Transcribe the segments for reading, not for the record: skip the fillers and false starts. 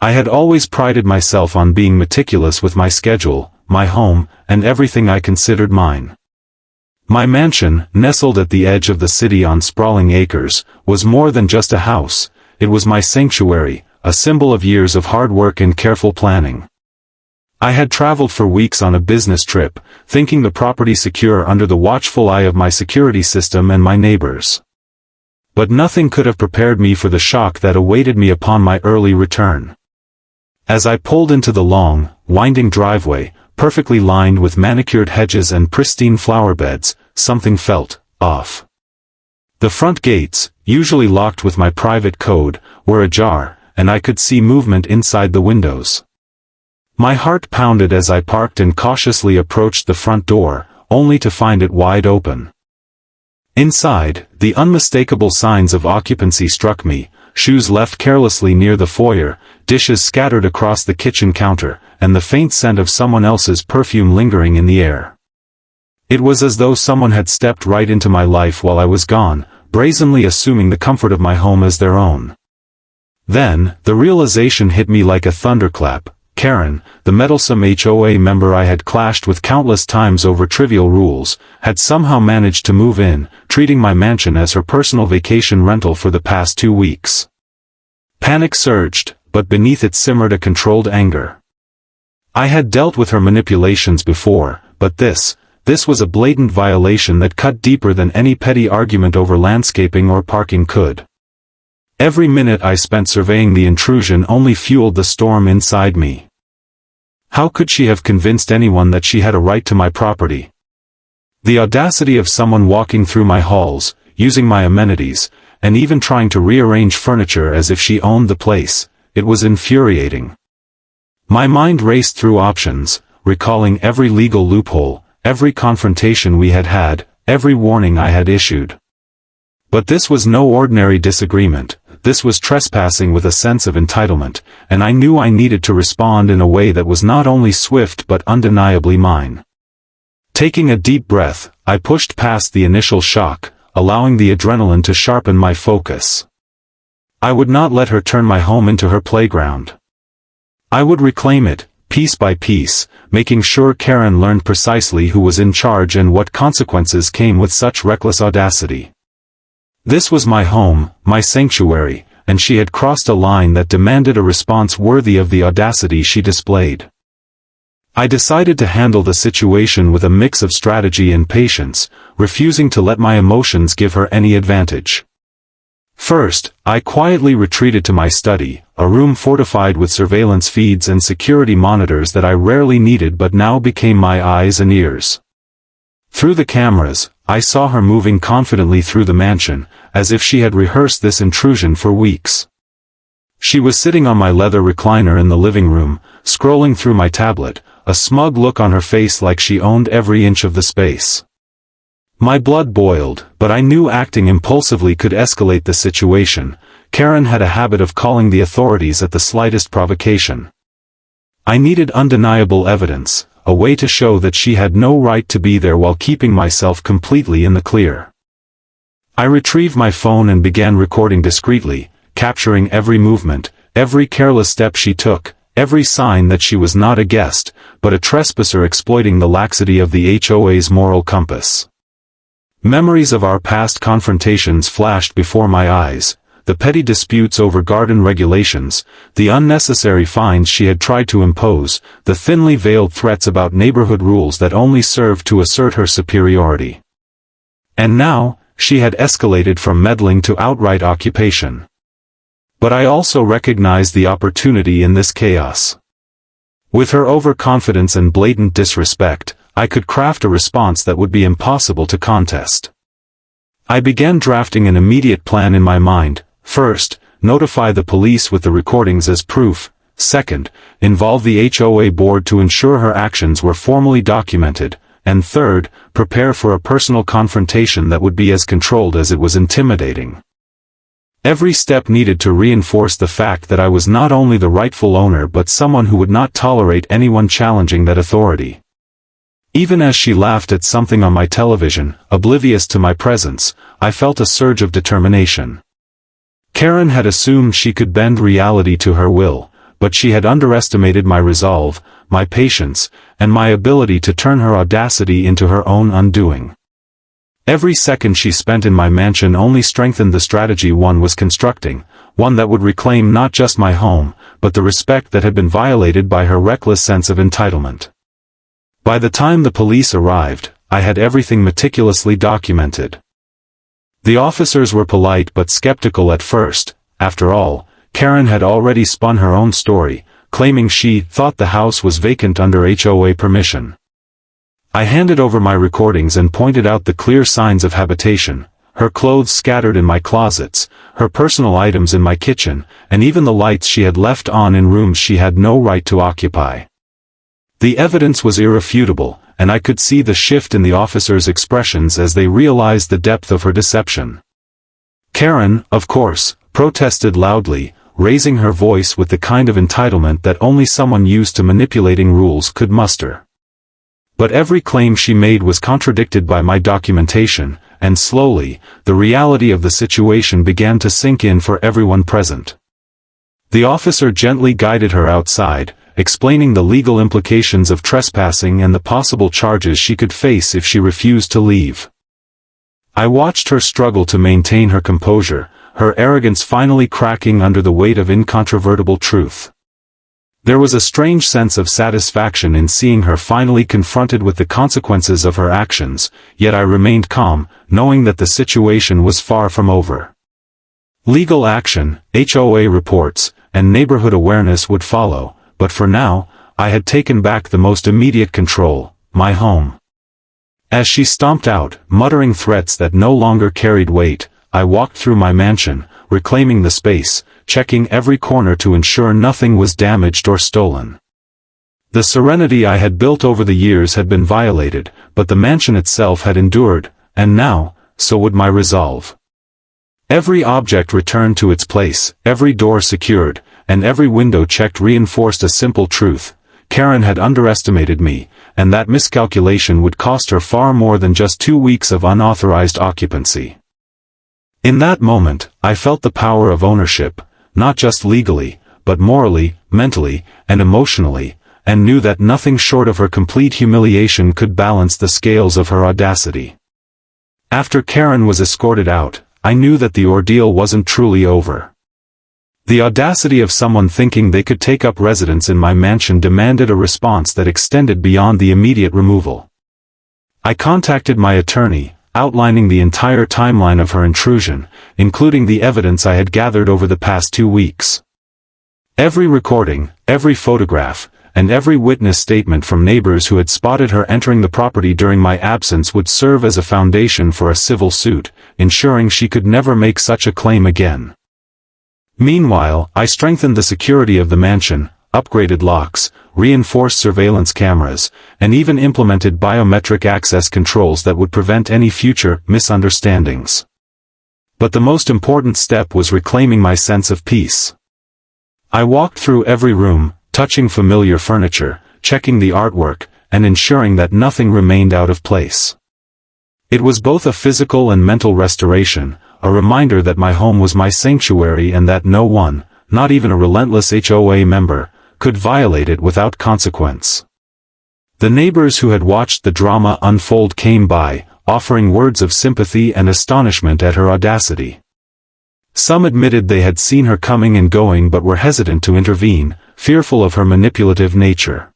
I had always prided myself on being meticulous with my schedule, my home, and everything I considered mine. My mansion, nestled at the edge of the city on sprawling acres, was more than just a house. It was my sanctuary, a symbol of years of hard work and careful planning. I had traveled for weeks on a business trip, thinking the property secure under the watchful eye of my security system and my neighbors. But nothing could have prepared me for the shock that awaited me upon my early return. As I pulled into the long, winding driveway, perfectly lined with manicured hedges and pristine flower beds, something felt off. The front gates, usually locked with my private code, were ajar, and I could see movement inside the windows. My heart pounded as I parked and cautiously approached the front door, only to find it wide open. Inside, the unmistakable signs of occupancy struck me: shoes left carelessly near the foyer, dishes scattered across the kitchen counter, and the faint scent of someone else's perfume lingering in the air. It was as though someone had stepped right into my life while I was gone, brazenly assuming the comfort of my home as their own. Then, the realization hit me like a thunderclap. Karen, the meddlesome HOA member I had clashed with countless times over trivial rules, had somehow managed to move in, treating my mansion as her personal vacation rental for the past 2 weeks. Panic surged, but beneath it simmered a controlled anger. I had dealt with her manipulations before, but this was a blatant violation that cut deeper than any petty argument over landscaping or parking could. Every minute I spent surveying the intrusion only fueled the storm inside me. How could she have convinced anyone that she had a right to my property? The audacity of someone walking through my halls, using my amenities, and even trying to rearrange furniture as if she owned the place, it was infuriating. My mind raced through options, recalling every legal loophole, every confrontation we had had, every warning I had issued. But this was no ordinary disagreement. This was trespassing with a sense of entitlement, and I knew I needed to respond in a way that was not only swift but undeniably mine. Taking a deep breath, I pushed past the initial shock, allowing the adrenaline to sharpen my focus. I would not let her turn my home into her playground. I would reclaim it, piece by piece, making sure Karen learned precisely who was in charge and what consequences came with such reckless audacity. This was my home, my sanctuary, and she had crossed a line that demanded a response worthy of the audacity she displayed. I decided to handle the situation with a mix of strategy and patience, refusing to let my emotions give her any advantage. First, I quietly retreated to my study, a room fortified with surveillance feeds and security monitors that I rarely needed but now became my eyes and ears. Through the cameras, I saw her moving confidently through the mansion, as if she had rehearsed this intrusion for weeks. She was sitting on my leather recliner in the living room, scrolling through my tablet, a smug look on her face like she owned every inch of the space. My blood boiled, but I knew acting impulsively could escalate the situation. Karen had a habit of calling the authorities at the slightest provocation. I needed undeniable evidence, a way to show that she had no right to be there while keeping myself completely in the clear. I retrieved my phone and began recording discreetly, capturing every movement, every careless step she took, every sign that she was not a guest, but a trespasser exploiting the laxity of the HOA's moral compass. Memories of our past confrontations flashed before my eyes, the petty disputes over garden regulations, the unnecessary fines she had tried to impose, the thinly veiled threats about neighborhood rules that only served to assert her superiority. And now, she had escalated from meddling to outright occupation. But I also recognized the opportunity in this chaos. With her overconfidence and blatant disrespect, I could craft a response that would be impossible to contest. I began drafting an immediate plan in my mind. First, notify the police with the recordings as proof. Second, involve the HOA board to ensure her actions were formally documented. And third, prepare for a personal confrontation that would be as controlled as it was intimidating. Every step needed to reinforce the fact that I was not only the rightful owner but someone who would not tolerate anyone challenging that authority. Even as she laughed at something on my television, oblivious to my presence, I felt a surge of determination. Karen had assumed she could bend reality to her will, but she had underestimated my resolve, my patience, and my ability to turn her audacity into her own undoing. Every second she spent in my mansion only strengthened the strategy one was constructing, one that would reclaim not just my home, but the respect that had been violated by her reckless sense of entitlement. By the time the police arrived, I had everything meticulously documented. The officers were polite but skeptical at first. After all, Karen had already spun her own story, claiming she thought the house was vacant under HOA permission. I handed over my recordings and pointed out the clear signs of habitation, her clothes scattered in my closets, her personal items in my kitchen, and even the lights she had left on in rooms she had no right to occupy. The evidence was irrefutable, and I could see the shift in the officers' expressions as they realized the depth of her deception. Karen, of course, protested loudly, raising her voice with the kind of entitlement that only someone used to manipulating rules could muster. But every claim she made was contradicted by my documentation, and slowly, the reality of the situation began to sink in for everyone present. The officer gently guided her outside, explaining the legal implications of trespassing and the possible charges she could face if she refused to leave. I watched her struggle to maintain her composure, her arrogance finally cracking under the weight of incontrovertible truth. There was a strange sense of satisfaction in seeing her finally confronted with the consequences of her actions, yet I remained calm, knowing that the situation was far from over. Legal action, HOA reports, and neighborhood awareness would follow, but for now, I had taken back the most immediate control, my home. As she stomped out, muttering threats that no longer carried weight, I walked through my mansion, reclaiming the space, checking every corner to ensure nothing was damaged or stolen. The serenity I had built over the years had been violated, but the mansion itself had endured, and now, so would my resolve. Every object returned to its place, every door secured, and every window checked reinforced a simple truth: Karen had underestimated me, and that miscalculation would cost her far more than just 2 weeks of unauthorized occupancy. In that moment, I felt the power of ownership, not just legally, but morally, mentally, and emotionally, and knew that nothing short of her complete humiliation could balance the scales of her audacity. After Karen was escorted out, I knew that the ordeal wasn't truly over. The audacity of someone thinking they could take up residence in my mansion demanded a response that extended beyond the immediate removal. I contacted my attorney, outlining the entire timeline of her intrusion, including the evidence I had gathered over the past 2 weeks. Every recording, every photograph, and every witness statement from neighbors who had spotted her entering the property during my absence would serve as a foundation for a civil suit, ensuring she could never make such a claim again. Meanwhile, I strengthened the security of the mansion, upgraded locks, reinforced surveillance cameras, and even implemented biometric access controls that would prevent any future misunderstandings. But the most important step was reclaiming my sense of peace. I walked through every room, touching familiar furniture, checking the artwork, and ensuring that nothing remained out of place. It was both a physical and mental restoration, a reminder that my home was my sanctuary and that no one, not even a relentless HOA member, could violate it without consequence. The neighbors who had watched the drama unfold came by, offering words of sympathy and astonishment at her audacity. Some admitted they had seen her coming and going but were hesitant to intervene, fearful of her manipulative nature.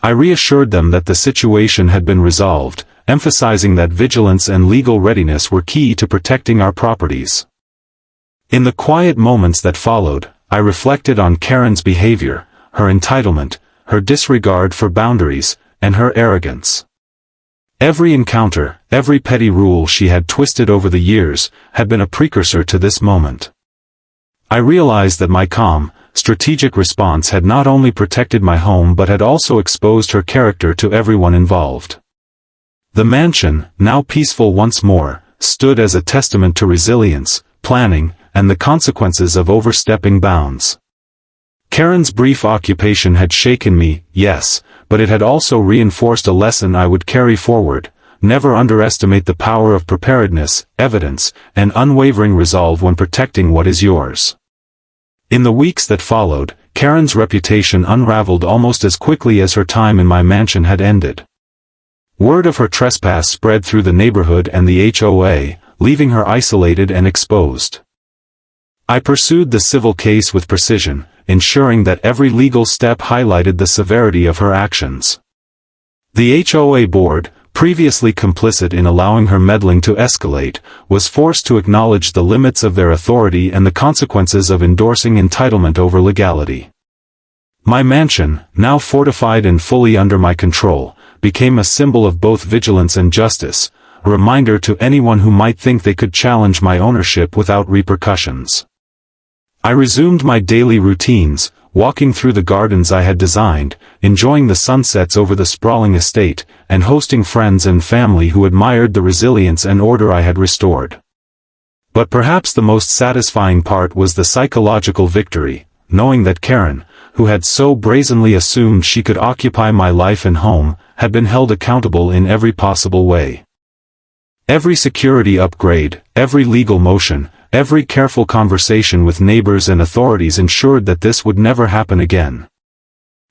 I reassured them that the situation had been resolved, emphasizing that vigilance and legal readiness were key to protecting our properties. In the quiet moments that followed, I reflected on Karen's behavior, her entitlement, her disregard for boundaries, and her arrogance. Every encounter, every petty rule she had twisted over the years, had been a precursor to this moment. I realized that my calm, strategic response had not only protected my home but had also exposed her character to everyone involved. The mansion, now peaceful once more, stood as a testament to resilience, planning, and the consequences of overstepping bounds. Karen's brief occupation had shaken me, yes, but it had also reinforced a lesson I would carry forward: never underestimate the power of preparedness, evidence, and unwavering resolve when protecting what is yours. In the weeks that followed, Karen's reputation unraveled almost as quickly as her time in my mansion had ended. Word of her trespass spread through the neighborhood and the HOA, leaving her isolated and exposed. I pursued the civil case with precision, ensuring that every legal step highlighted the severity of her actions. The HOA board, previously complicit in allowing her meddling to escalate, was forced to acknowledge the limits of their authority and the consequences of endorsing entitlement over legality. My mansion, now fortified and fully under my control, became a symbol of both vigilance and justice, a reminder to anyone who might think they could challenge my ownership without repercussions. I resumed my daily routines, walking through the gardens I had designed, enjoying the sunsets over the sprawling estate, and hosting friends and family who admired the resilience and order I had restored. But perhaps the most satisfying part was the psychological victory, knowing that Karen, who had so brazenly assumed she could occupy my life and home, had been held accountable in every possible way. Every security upgrade, every legal motion, every careful conversation with neighbors and authorities ensured that this would never happen again.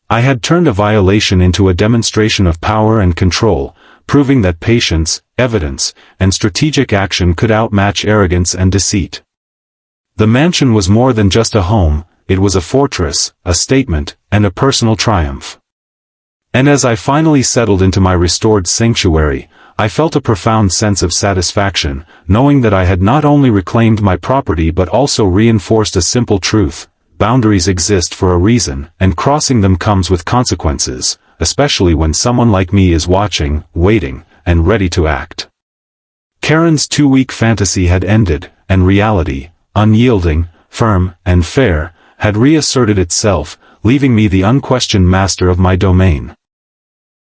I had turned a violation into a demonstration of power and control, proving that patience, evidence, and strategic action could outmatch arrogance and deceit. The mansion was more than just a home, it was a fortress, a statement, and a personal triumph. And as I finally settled into my restored sanctuary, I felt a profound sense of satisfaction, knowing that I had not only reclaimed my property but also reinforced a simple truth: boundaries exist for a reason, and crossing them comes with consequences, especially when someone like me is watching, waiting, and ready to act. Karen's 2-week fantasy had ended, and reality, unyielding, firm, and fair, had reasserted itself, leaving me the unquestioned master of my domain.